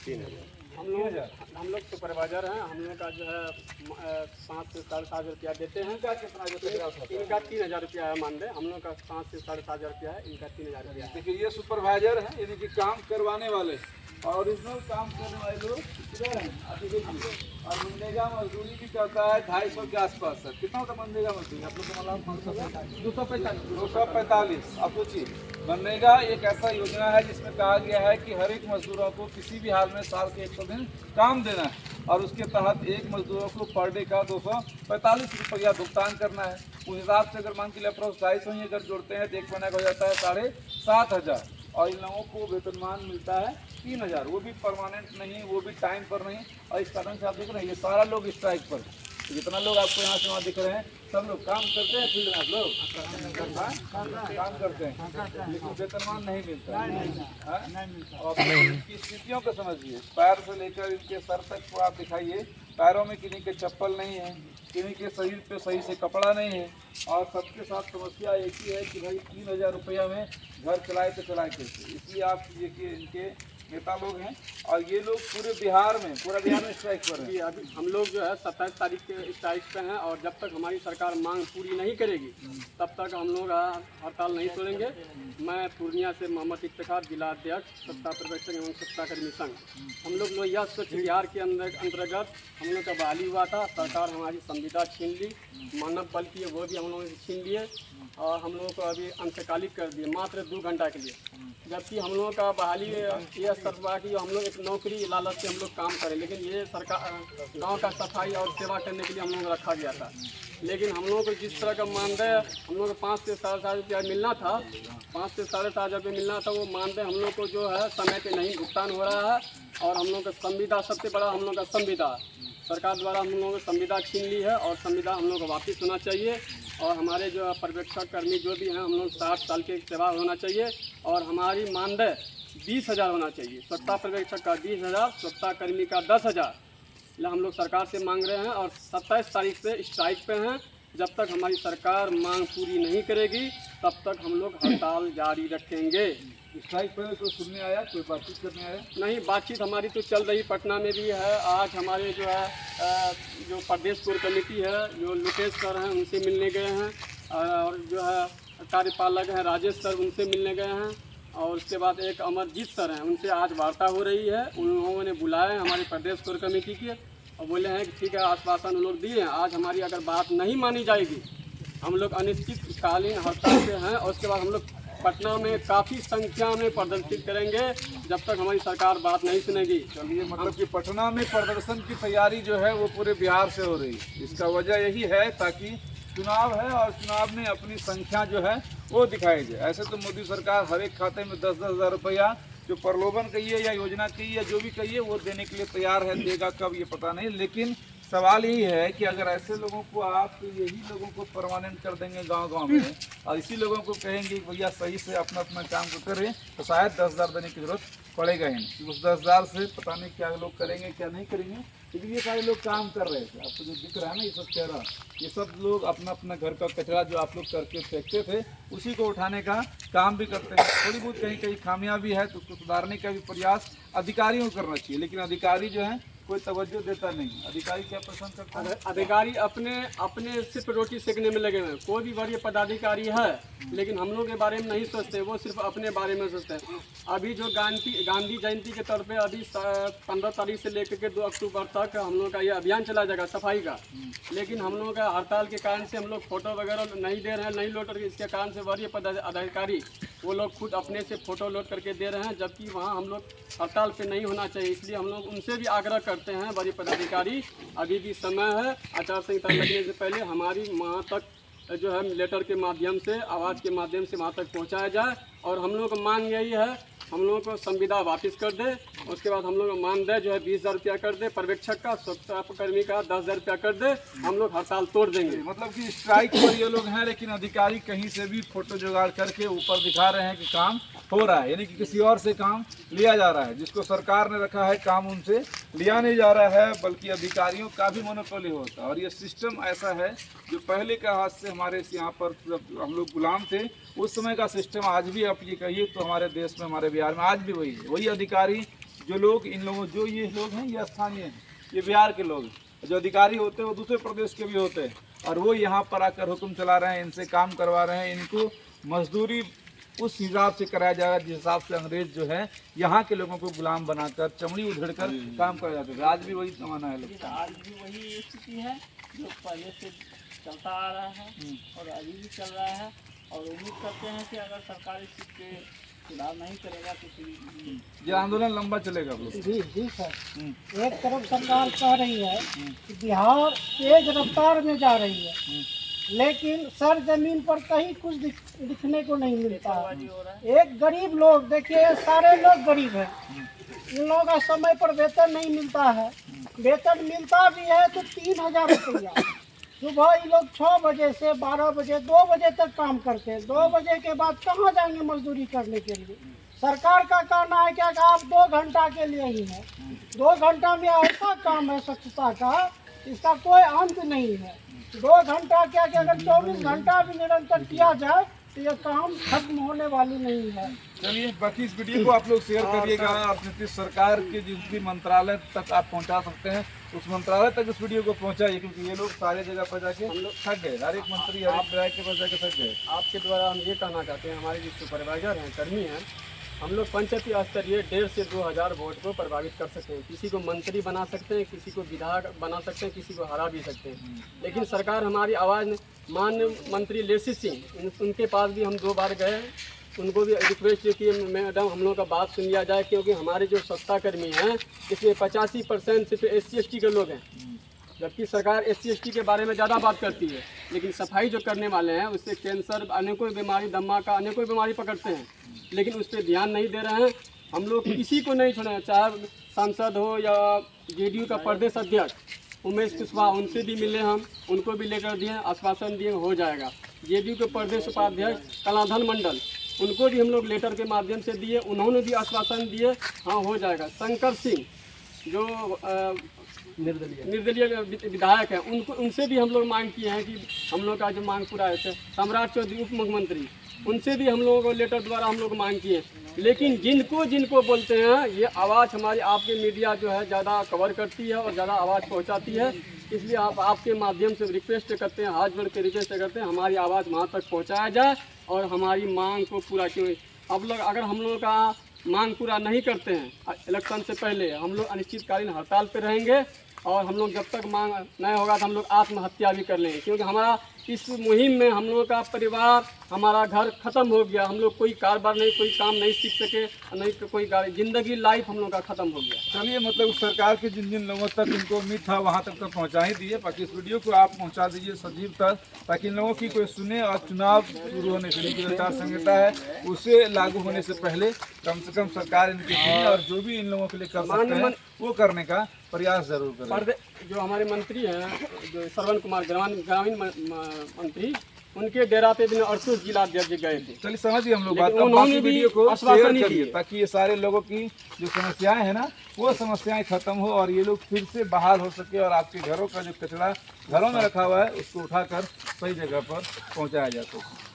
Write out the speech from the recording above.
हम लोग सुपरवाइजर हैं। हम लोग का जो है 7 से 7.5 रुपया देते हैं। इनका कितना जो इनका 3,000 रुपया है मानदेय। हम लोग का 5 से 7.5 रुपया है, इनका 3,000 रुपया है। देखिए ये सुपरवाइजर है, यानी कि काम करवाने वाले और ओरिजिनल काम करने वाले लोग किधर हैं आप देखिए। और मनरेगा मजदूरी भी करता है 250 के आसपास सर। कितना होता है मनरेगा मजदूरी आप लोग को मालूम? 245। आप सोचिए, मनरेगा एक ऐसा योजना है जिसमें कहा गया है कि हर एक मजदूरों को किसी भी हाल में साल के 100 दिन काम देना है और उसके तहत एक मजदूरों को पर डे का 245 रुपया भुगतान करना है। उस हिसाब से अगर मान के लिए अप्रोक्स 250 ही अगर जोड़ते हैं तो एक महीने का हो जाता है 7,500 और इन लोगों को वेतनमान मिलता है 3,000। वो भी परमानेंट नहीं, वो भी टाइम पर नहीं। और इस कारण से आप देख रहे हैं ये सारा लोग स्ट्राइक पर, तो जितना लोग आपको यहाँ से वहाँ दिख रहे हैं सब लोग काम करते हैं। फील्ड में आप लोग काम करते हैं लेकिन वेतनमान नहीं मिलता है। और इनकी स्थितियों को समझिए, पैर से लेकर इनके सर तक को आप दिखाइए, पैरों में किन्हीं के चप्पल नहीं है, किन्हीं के शरीर पे सही से कपड़ा नहीं है और सबके साथ समस्या एक ही है कि भाई 3,000 रुपया में घर चलाए तो चलाए कैसे। इसलिए आप देखिए इनके नेता लोग हैं और ये लोग पूरे बिहार में स्ट्राइक पर हैं। अभी हम लोग जो है 27 तारीख के स्ट्राइक पे हैं और जब तक हमारी सरकार मांग पूरी नहीं करेगी तब तक हम लोग हड़ताल नहीं तोड़ेंगे। मैं पूर्णिया से मोहम्मद इफ्तिखार, जिला अध्यक्ष, सत्ता पर्यवेक्षक एवं स्वच्छताकर्मी संघ। हम लोग लोहिया स्वच्छ बिहार के अंतर्गत हम लोग का बहाली हुआ था। सरकार हमारी संविदा छीन ली, मानव बल की वो भी हम लोगों से छीन लिए और हम लोगों को अभी अंशकालिक कर दिए मात्र 2 घंटा के लिए। जबकि हम लोगों का बहाली यह सरवा की हम लोग एक नौकरी लालच से हम लोग काम करें, लेकिन ये सरकार गांव का सफाई और सेवा करने के लिए हम लोग को रखा गया था। लेकिन हम लोगों को जिस तरह का मानदेय हम लोग को 5 से 7.5 रुपया मिलना था, 5 से 7.5 रुपये मिलना था, वो मानदेय हम लोग को जो है समय पे नहीं भुगतान हो रहा है। और हम लोग का संविदा सबसे बड़ा हम लोग का संविदा सरकार द्वारा हम लोगों को संविदा छीन ली है और संविदा हम लोग को वापस होना चाहिए। और हमारे जो पर्यवेक्षक कर्मी जो भी हैं हम लोग 60 साल के सेवा होना चाहिए और हमारी मानदेय 20,000 होना चाहिए। स्वच्छता पर्यवेक्षक का 20,000, स्वच्छता कर्मी का 10,000 हम लोग सरकार से मांग रहे हैं और 27 तारीख से स्ट्राइक पे हैं। जब तक हमारी सरकार मांग पूरी नहीं करेगी तब तक हम लोग हड़ताल जारी रखेंगे। स्ट्राइक पर कोई सुनने आया, कोई बातचीत करने आया? नहीं, बातचीत हमारी तो चल रही, पटना में भी है। आज हमारे जो है जो प्रदेश कोर कमेटी है जो लोकेश सर हैं उनसे मिलने गए हैं और जो है कार्यपालक हैं राजेश सर उनसे मिलने गए हैं और उसके बाद एक अमरजीत सर हैं उनसे आज वार्ता हो रही है। उन लोगों ने बुलाए हैं हमारे प्रदेश कोर कमेटी के और बोले हैं कि ठीक है आश्वासन उन लोग दिए हैं। आज हमारी अगर बात नहीं मानी जाएगी हम लोग अनिश्चितकालीन हड़ताल पे हैं और उसके बाद हम लोग पटना में काफ़ी संख्या में प्रदर्शित करेंगे जब तक हमारी सरकार बात नहीं सुनेगी। चलिए, मतलब कि पटना में प्रदर्शन की तैयारी जो है वो पूरे बिहार से हो रही है। इसका वजह यही है ताकि चुनाव है और चुनाव में अपनी संख्या जो है वो दिखाई जाए। ऐसे तो मोदी सरकार हर एक खाते में 10-10 हज़ार रुपया जो प्रलोभन कहिए या योजना कहिए या जो भी कहिए वो देने के लिए तैयार है। देगा कब ये पता नहीं, लेकिन सवाल यही है कि अगर ऐसे लोगों को आप यही लोगों को परमानेंट कर देंगे गांव-गांव में और इसी लोगों को कहेंगे कि भैया सही से अपना अपना काम को करें तो शायद 10,000 देने की जरूरत पड़ेगा ही नहीं। उस 10,000 से पता नहीं क्या लोग करेंगे क्या नहीं करेंगे, लेकिन ये सारे लोग काम कर रहे थे। आपको जो दिख रहा है ना ये सब चेहरा, ये सब लोग अपना अपना घर का कचरा जो आप लोग करके फेंकते थे उसी को उठाने का काम भी करते हैं। थोड़ी बहुत कहीं कहीं खामियां भी है तो उसको सुधारने का भी प्रयास अधिकारियों को करना चाहिए, लेकिन अधिकारी जो है कोई तवज्जो देता नहीं। अधिकारी क्या पसंद करता है? अधिकारी अपने सिर्फ रोटी सेकने में लगे हुए हैं। कोई भी वरीय पदाधिकारी है लेकिन हम लोग के बारे में नहीं सोचते, वो सिर्फ अपने बारे में सोचते हैं। अभी जो गांधी जयंती के तौर पे अभी 15 तारीख से लेकर के 2 अक्टूबर तक हम लोग का ये अभियान चला जाएगा सफाई का, लेकिन हम लोग का हड़ताल के कारण से हम लोग फोटो वगैरह नहीं दे रहे हैं, नहीं लोड करके। इसके कारण से वरीय पदाधिकारी वो लोग खुद अपने से फ़ोटो लोड करके दे रहे हैं, जबकि वहाँ हम लोग हड़ताल पे नहीं होना चाहिए। इसलिए हम लोग उनसे भी आग्रह करते हैं वरीय पदाधिकारी अभी भी समय है, आचार संहिता लगने से पहले हमारी वहाँ तक जो है लेटर के माध्यम से, आवाज़ के माध्यम से वहाँ तक पहुँचाया जाए। और हम लोग को मांग यही है हम लोगों को संविदा वापस कर दे, उसके बाद हम लोग मानदेय जो है 20,000 रुपया कर दे, पर्यवेक्षक का, स्वच्छता कर्मी का 10,000 रुपया कर दे, हम लोग हड़ताल तोड़ देंगे। मतलब कि स्ट्राइक पर ये लोग हैं लेकिन अधिकारी कहीं से भी फोटो जुगाड़ करके ऊपर दिखा रहे हैं कि काम हो रहा है, यानी कि किसी और से काम लिया जा रहा है। जिसको सरकार ने रखा है काम उनसे लिया नहीं जा रहा है, बल्कि अधिकारियों का भी मोनोपोली होता है। और ये सिस्टम ऐसा है जो पहले का हाथ से हमारे यहाँ पर हम लोग गुलाम थे उस समय का सिस्टम आज भी आप ये कहिए तो हमारे देश में, हमारे बिहार में आज भी वही है। वही अधिकारी जो लोग इन लोगों जो ये लोग हैं ये स्थानीय हैं, ये बिहार के लोग हैं। जो अधिकारी होते हैं वो दूसरे प्रदेश के भी होते हैं और वो यहाँ पर आकर हुक्म चला रहे हैं, इनसे काम करवा रहे हैं। इनको मजदूरी उस हिसाब से कराया जाएगा जिस हिसाब से अंग्रेज जो है यहाँ के लोगों को गुलाम बनाकर चमड़ी उधेड़कर काम कराया जाता है। आज भी वही जमाना है लोग। आज भी वही स्थिति है जो पहले से चलता आ रहा है और अभी भी चल रहा है। और उम्मीद करते हैं कि अगर सरकार इस चीज़ पे सुधार नहीं करेगा तो फिर ये आंदोलन लंबा चलेगा। जी जी सर, एक तरफ सरकार कह रही है कि बिहार तेज रफ्तार में जा रही है, लेकिन सर जमीन पर कहीं कुछ दिखने को नहीं मिलता है। हो रहा है। एक गरीब लोग, देखिए सारे लोग गरीब हैं, इन लोगों का समय पर वेतन नहीं मिलता है। वेतन मिलता भी है तो 3,000 रुपया। सुबह ये लोग 6 बजे से 12 बजे 2 बजे तक काम करते हैं। 2 बजे के बाद कहाँ जाएंगे मजदूरी करने के लिए? सरकार का कहना है क्या कि आप 2 घंटा के लिए ही है। 2 घंटा में ऐसा काम है स्वच्छता का, इसका कोई अंत नहीं है। 2 घंटा क्या कि अगर 24 घंटा भी निरंतर किया जाए तो ये काम खत्म होने वाली नहीं है। चलिए, बाकी इस वीडियो को आप लोग शेयर करिएगा और नीतीश सरकार के जिस भी मंत्रालय तक आप पहुंचा सकते हैं उस मंत्रालय तक इस वीडियो को पहुंचाइए, क्योंकि ये लोग सारे जगह पर जाके हम लोग थक गए। हर एक मंत्री हर एक विधायक के पास जाके थक गए। आपके द्वारा हम ये कहना चाहते हैं, हमारे जो सुपरवाइजर हैं, कर्मी हैं, हम लोग पंचायती स्तरीय 1,500 से 2,000 वोट को प्रभावित कर सकते हैं। किसी को मंत्री बना सकते हैं, किसी को विधायक बना सकते हैं, किसी को हरा भी सकते हैं। लेकिन सरकार हमारी आवाज़, माननीय मंत्री लेसी सिंह, उनके पास भी हम 2 बार गए। उनको भी रिक्वेस्ट है कि मैडम हम लोग का बात सुन लिया जाए, क्योंकि हमारे जो सत्ता कर्मी हैं इसमें 85% सिर्फ SC/ST के लोग हैं, जबकि सरकार SC/ST के बारे में ज़्यादा बात करती है। लेकिन सफाई जो करने वाले हैं उससे कैंसर, अनेकों बीमारी, दमा का अनेकों बीमारी पकड़ते हैं, लेकिन उस पर ध्यान नहीं दे रहे हैं। हम लोग किसी को नहीं छोड़े, चाहे सांसद हो या JDU का प्रदेश अध्यक्ष उमेश कुशवाहा, उनसे भी मिले हम, उनको भी लेकर दिए, आश्वासन दिए हो जाएगा। JDU के प्रदेश उपाध्यक्ष कलाधन मंडल, उनको भी हम लोग लेटर के माध्यम से दिए, उन्होंने भी आश्वासन दिए हाँ हो जाएगा। शंकर सिंह जो निर्दलीय विधायक हैं, उनसे भी हम लोग मांग किए हैं कि हम लोग का जो मांग पूरा है। सम्राट चौधरी उप मुख्यमंत्री, उनसे भी हम लोगों को लेटर द्वारा हम लोग मांग किए। लेकिन जिनको बोलते हैं ये आवाज़ हमारी आपके मीडिया जो है ज़्यादा कवर करती है और ज़्यादा आवाज़ पहुंचाती है, इसलिए आपके माध्यम से रिक्वेस्ट करते हैं, हाथ जोड़ के रिक्वेस्ट करते हैं हमारी आवाज़ वहाँ तक पहुँचाया जाए और हमारी मांग को पूरा क्यों। अब लोग अगर हम लोगों का मांग पूरा नहीं करते हैं इलेक्शन से पहले, हम लोग अनिश्चितकालीन हड़ताल पर रहेंगे और हम लोग जब तक मांग नहीं होगा तो हम लोग आत्महत्या भी कर लेंगे, क्योंकि हमारा इस मुहिम में हम लोगों का परिवार, हमारा घर ख़त्म हो गया। हम लोग कोई कारोबार नहीं, कोई काम नहीं सीख सके, नहीं तो कोई ज़िंदगी लाइफ हम लोग का ख़त्म हो गया। चलिए, मतलब सरकार के जिन जिन लोगों तक इनको उम्मीद था वहाँ तक तो पहुँचा ही दिए। बाकी इस वीडियो को आप पहुँचा दीजिए सजीव तक, ताकि इन लोगों की कोई सुने और चुनाव शुरू होने से जो आचार संहिता है उसे लागू होने से पहले कम से कम सरकार इनकी सुने और जो भी इन लोगों के लिए कर सकते हैं वो करने का प्रयास जरूर करें। जो हमारे मंत्री हैं, जो श्रवण कुमार ग्रामीण मंत्री, उनके डेरा पे भी 38 जिला अध्यक्ष गए थे। चलिए, समझिए हम लोग बात, उन्होंने भी वीडियो को आश्वासन शेयर करिए किए ताकि ये सारे लोगों की जो समस्याएं हैं ना वो समस्याएं खत्म हो और ये लोग फिर से बहाल हो सके और आपके घरों का जो कचरा घरों में रखा हुआ है उसको उठाकर सही जगह पर पहुंचाया जा सके।